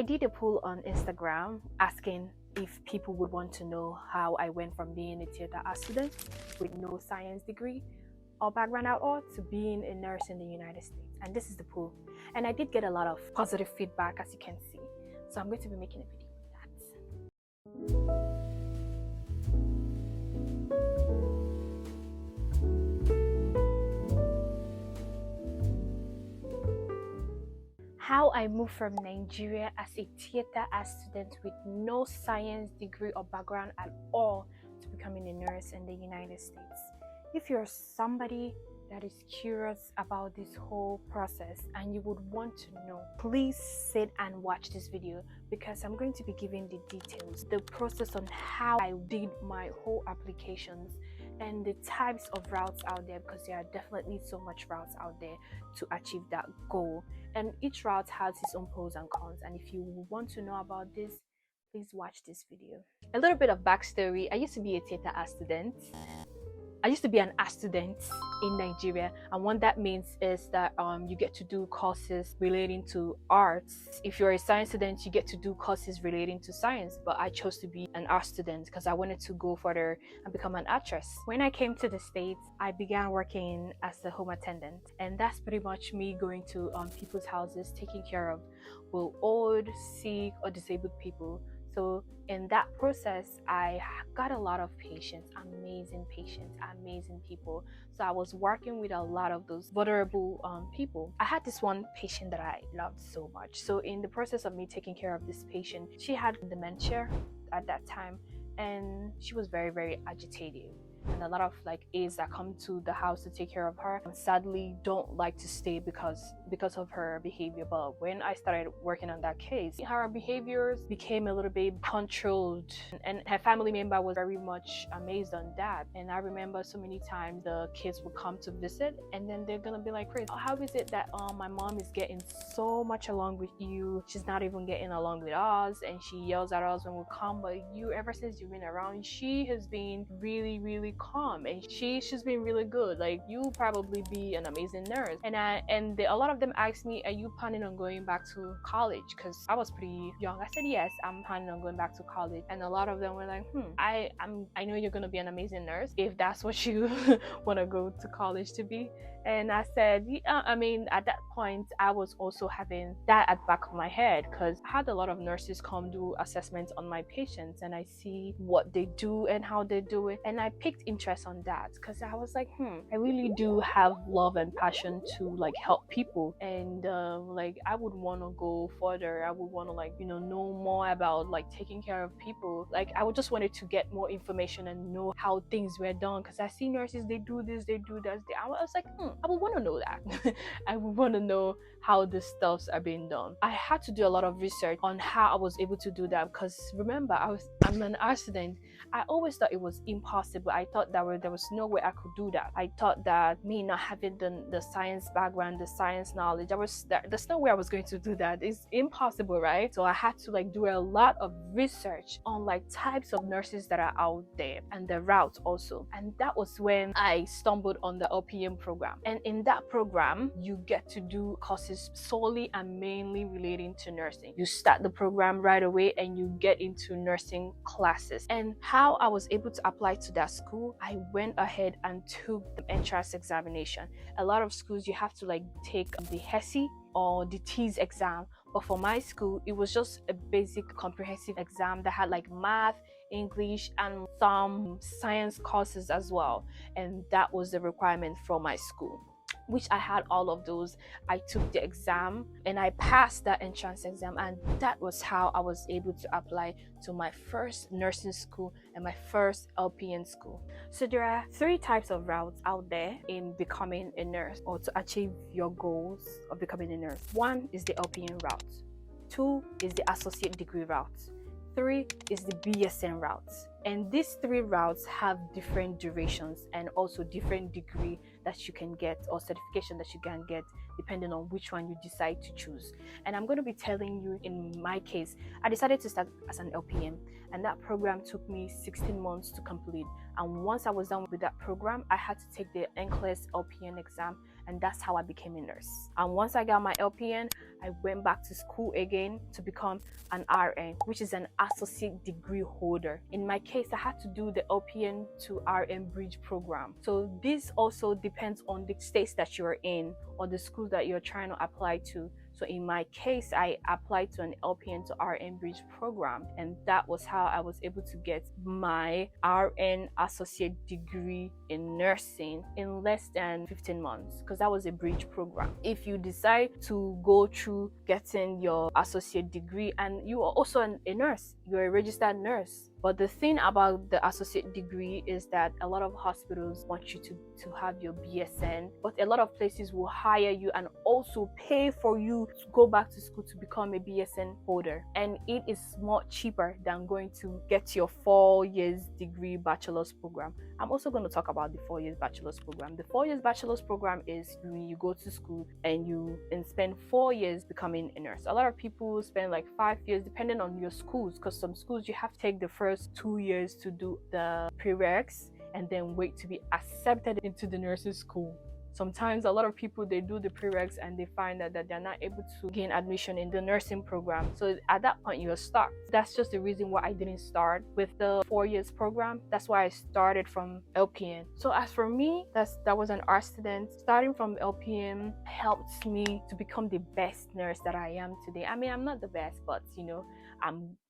I did a poll on Instagram asking if people would want to know how I went from being a theater art student with no science degree or background at all to being a nurse in the United States. And this is the poll. And I did get a lot of positive feedback, as you can see. So I'm going to be making a video with that. How I moved from Nigeria as a theater art student with no science degree or background at all to becoming a nurse in the United States. If you're somebody that is curious about this whole process and you would want to know, please sit and watch this video because I'm going to be giving the details, the process on how I did my whole applications and the types of routes out there, because there are definitely so much routes out there to achieve that goal, and each route has its own pros and cons. And if you want to know about this, please watch this video. A little bit of backstory: I used to be a theater art student. I used to be an art student in Nigeria, and what that means is that you get to do courses relating to arts. If you're a science student, you get to do courses relating to science, but I chose to be an art student because I wanted to go further and become an actress. When I came to the States, I began working as a home attendant, and that's pretty much me going to people's houses, taking care of old, sick, or disabled people. So in that process, I got a lot of patients, amazing people. So I was working with a lot of those vulnerable people. I had this one patient that I loved so much. So in the process of me taking care of this patient, she had dementia at that time, and she was very, very agitated. And a lot of aides that come to the house to take care of her sadly don't like to stay because of her behavior. But when I started working on that case, her behaviors became a little bit controlled, and her family member was very much amazed on that. And I remember so many times the kids would come to visit, and then they're gonna be like, Chris, how is it that my mom is getting so much along with you, she's not even getting along with us, and she yells at us when we come, but you, ever since you've been around, she has been really calm, and she's been really good. Like, you probably be an amazing nurse. And a lot of them asked me, are you planning on going back to college? Because I was pretty young. I said yes, I'm planning on going back to college. And a lot of them were like, I know you're gonna be an amazing nurse if that's what you want to go to college to be. And I said, yeah, I mean, at that point, I was also having that at the back of my head, because I had a lot of nurses come do assessments on my patients, and I see what they do and how they do it. And I picked interest on that because I was like, I really do have love and passion to help people. And I would want to go further. I would want to know more about taking care of people. I would just wanted to get more information and know how things were done, because I see nurses, they do this, they do that. I was like, I would want to know that. I would want to know how the stuffs are being done. I had to do a lot of research on how I was able to do that, because remember, I'm an art student. I always thought it was impossible. I thought that there was no way I could do that. I thought that me not having the science background, the science knowledge, there's no way I was going to do that. It's impossible, right? So I had to do a lot of research on types of nurses that are out there and the routes also. And that was when I stumbled on the LPN program. And in that program, you get to do courses solely and mainly relating to nursing. You start the program right away and you get into nursing classes. And how I was able to apply to that school, I went ahead and took the entrance examination. A lot of schools, you have to take the HESI or the TEAS exam, but for my school, it was just a basic comprehensive exam that had math, English, and some science courses as well. And that was the requirement for my school, which I had all of those. I took the exam and I passed that entrance exam, and that was how I was able to apply to my first nursing school and my first LPN school. So there are 3 types of routes out there in becoming a nurse or to achieve your goals of becoming a nurse. 1 is the LPN route, 2 is the associate degree route, 3 is the BSN route. And these 3 routes have different durations and also different degree that you can get or certification that you can get depending on which one you decide to choose. And I'm going to be telling you, in my case, I decided to start as an LPN, and that program took me 16 months to complete. And once I was done with that program, I had to take the NCLEX LPN exam, and that's how I became a nurse. And once I got my LPN, I went back to school again to become an RN, which is an associate degree holder. In my case, I had to do the LPN to RN bridge program. So this also depends on the states that you're in or the school that you're trying to apply to. So in my case, I applied to an LPN to RN bridge program, and that was how I was able to get my RN associate degree in nursing in less than 15 months, because that was a bridge program. If you decide to go through getting your associate degree and you are also a nurse, you're a registered nurse, but the thing about the associate degree is that a lot of hospitals want you to have your BSN, but a lot of places will hire you and also pay for you to go back to school to become a BSN holder. And it is more cheaper than going to get your 4 years degree bachelor's program. I'm also going to talk about the 4 years bachelor's program. The 4 years bachelor's program is when you go to school and you spend 4 years becoming a nurse. A lot of people spend like 5 years depending on your schools, because some schools you have to take the first 2 years to do the prereqs and then wait to be accepted into the nursing school. Sometimes a lot of people, they do the prereqs and they find that they're not able to gain admission in the nursing program. So at that point, you're stuck. That's just the reason why I didn't start with the 4 years program. That's why I started from LPN. So as for me, that was an art student. Starting from LPN helped me to become the best nurse that I am today. I mean, I'm not the best, but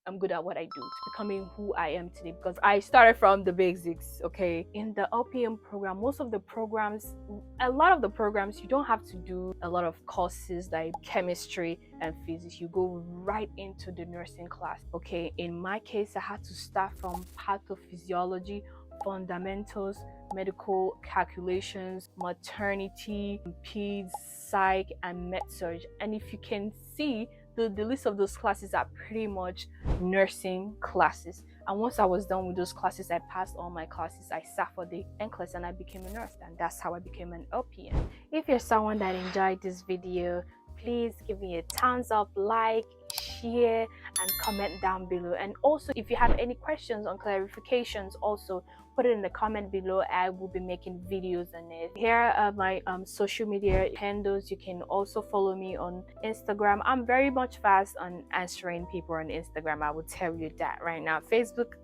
I'm good at what I do, to becoming who I am today, because I started from the basics. Okay, in the LPN program, a lot of the programs, you don't have to do a lot of courses like chemistry and physics. You go right into the nursing class. Okay, in my case, I had to start from pathophysiology, fundamentals, medical calculations, maternity, peds, psych, and med-surg. And if you can see, the list of those classes are pretty much nursing classes. And once I was done with those classes, I passed all my classes. I sat for the NCLEX and I became a nurse, and that's how I became an LPN. If you're someone that enjoyed this video, please give me a thumbs up, like, share, and comment down below. And also, if you have any questions on clarifications, also put it in the comment below. I will be making videos on it. Here are my social media handles. You can also follow me on Instagram. I'm very much fast on answering people on Instagram, I will tell you that right now. Facebook,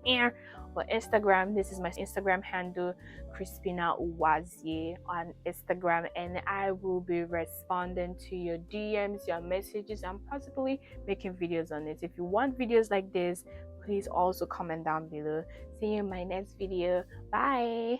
but Instagram, this is my Instagram handle, Crispina Uwazie on Instagram, and I will be responding to your DMs, your messages, and possibly making videos on it. If you want videos like this, please also comment down below. See you in my next video. Bye.